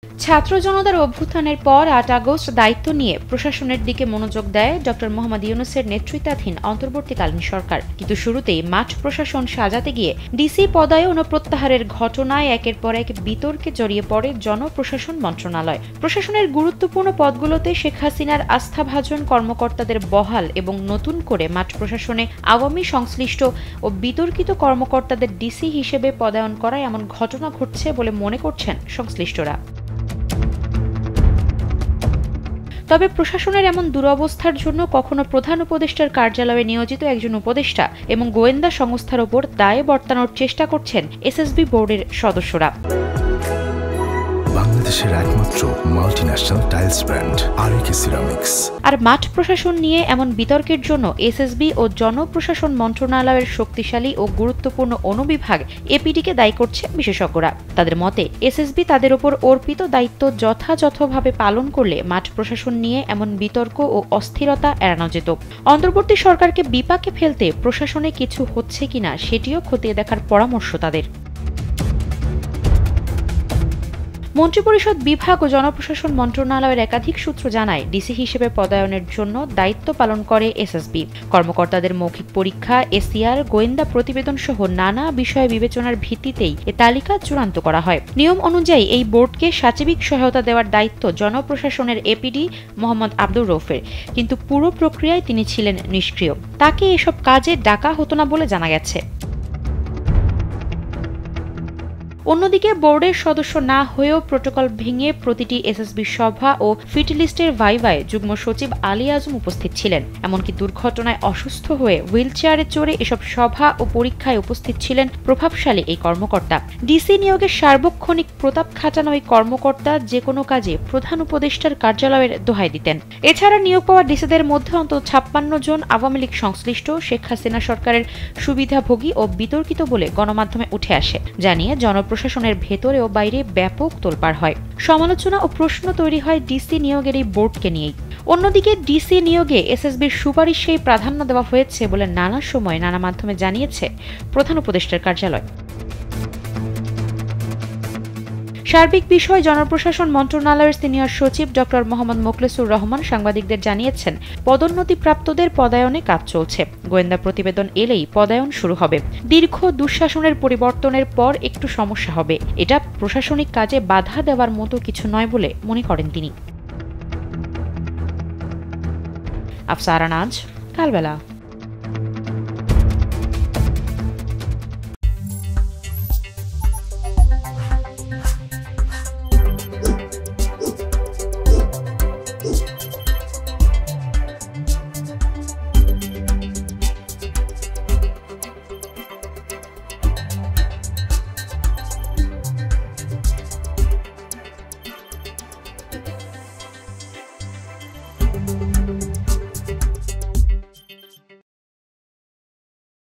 ছাত্র জনতার অভ্যুত্থানের পর ৮ আগস্ট দায়িত্ব নিয়ে প্রশাসনের দিকে মনোযোগ দেয় ড মোহাম্মদ ইউনূসের নেতৃত্বাধীন অন্তর্বর্তীকালীন সরকার। কিন্তু শুরুতেই মাঠ প্রশাসন সাজাতে গিয়ে ডিসি পদায়ন ও প্রত্যাহারের ঘটনায় একের পর এক বিতর্কে জড়িয়ে পড়ে জনপ্রশাসন মন্ত্রণালয়। প্রশাসনের গুরুত্বপূর্ণ পদগুলোতে শেখ হাসিনার আস্থাভাজন কর্মকর্তাদের বহাল এবং নতুন করে মাঠ প্রশাসনে আওয়ামী সংশ্লিষ্ট ও বিতর্কিত কর্মকর্তাদের ডিসি হিসেবে পদায়ন করায় এমন ঘটনা ঘটছে বলে মনে করছেন সংশ্লিষ্টরা। তবে প্রশাসনের এমন দুরবস্থার জন্য কখনো প্রধান উপদেষ্টার কার্যালয়ে নিয়োজিত একজন উপদেষ্টা এবং গোয়েন্দা সংস্থার ওপর দায় বর্তানোর চেষ্টা করছেন এসএসবি বোর্ডের সদস্যরা। বাংলাদেশের একমাত্র মাল্টিন্যাশনাল টাইলস ব্র্যান্ড আরএকে সিরামিক্স। আর মাঠ প্রশাসন নিয়ে এমন বিতর্কের জন্য এসএসবি ও জনপ্রশাসন মন্ত্রণালয়ের শক্তিশালী ও গুরুত্বপূর্ণ অনুবিভাগ এপিডিকে দায়ী করছে বিশেষজ্ঞরা। তাদের মতে এসএসবি তাদের ওপর অর্পিত দায়িত্ব যথাযথভাবে পালন করলে মাঠ প্রশাসন নিয়ে এমন বিতর্ক ও অস্থিরতা এড়ানো যেত। অন্তর্বর্তী সরকারকে বিপাকে ফেলতে প্রশাসনে কিছু হচ্ছে কিনা সেটিও খতিয়ে দেখার পরামর্শ তাদের। মন্ত্রিপরিষদ বিভাগ ও জনপ্রশাসন মন্ত্রণালয়ের একাধিক সূত্র জানায়, ডিসি হিসেবে পদায়নের জন্য দায়িত্ব পালন করে এসএসবি। কর্মকর্তাদের মৌখিক পরীক্ষা, এসিআর, গোয়েন্দা প্রতিবেদন সহ নানা বিষয় বিবেচনার ভিত্তিতেই এ তালিকা চূড়ান্ত করা হয়। নিয়ম অনুযায়ী এই বোর্ডকে সাচিবিক সহায়তা দেওয়ার দায়িত্ব জনপ্রশাসনের এপিডি মোহাম্মদ আব্দুর রৌফের, কিন্তু পুরো প্রক্রিয়ায় তিনি ছিলেন নিষ্ক্রিয়। তাকে এসব কাজে ডাকা হতো না বলে জানা গেছে। অন্যদিকে বোর্ডের সদস্য না হয়েও প্রোটোকল ভেঙে প্রতিটি এসএসবি সভা ও ফিট লিস্টের ভাইভায় যুগ্ম সচিব আলী আজম উপস্থিত ছিলেন। এমনকি দুর্ঘটনায় অসুস্থ হয়ে হুইলচেয়ারে চড়ে এসব সভা ও পরীক্ষায় উপস্থিত ছিলেন প্রভাবশালী এই কর্মকর্তা। ডিসি নিয়োগের সার্বক্ষণিক প্রতাপ খাটানো এই কর্মকর্তা যে কোনো কাজে প্রধান উপদেষ্টার কার্যালয়ের দোহাই দিতেন। এছাড়া নিয়োগ পাওয়া ডিসিদের মধ্যে অন্তত ৫৬ জন আওয়ামী লীগ সংশ্লিষ্ট, শেখ হাসিনা সরকারের সুবিধাভোগী ও বিতর্কিত বলে গণমাধ্যমে উঠে আসে, জানিয়ে প্রশাসনের ভেতরে ও বাইরে ব্যাপক তোলপাড় হয়। সমালোচনা ও প্রশ্ন তৈরি হয় ডিসি নিয়োগের এই বোর্ডকে নিয়েই। অন্যদিকে ডিসি নিয়োগে এসএসবির সুপারিশেই প্রাধান্য দেওয়া হয়েছে বলে নানা সময় নানা মাধ্যমে জানিয়েছে প্রধান উপদেষ্টার কার্যালয়। সার্বিক বিষয় জনপ্রশাসন মন্ত্রণালয়ের সিনিয়র সচিব ড মোহাম্মদ মোখলেসুর রহমান সাংবাদিকদের জানিয়েছেন, পদোন্নতিপ্রাপ্তদের পদায়নে কাজ চলছে। গোয়েন্দা প্রতিবেদন এলেই পদায়ন শুরু হবে। দীর্ঘ দুঃশাসনের পরিবর্তনের পর একটু সমস্যা হবে। এটা প্রশাসনিক কাজে বাধা দেওয়ার মতো কিছু নয় বলে মনে করেন তিনি। আফসারা নাজ, কালবেলা।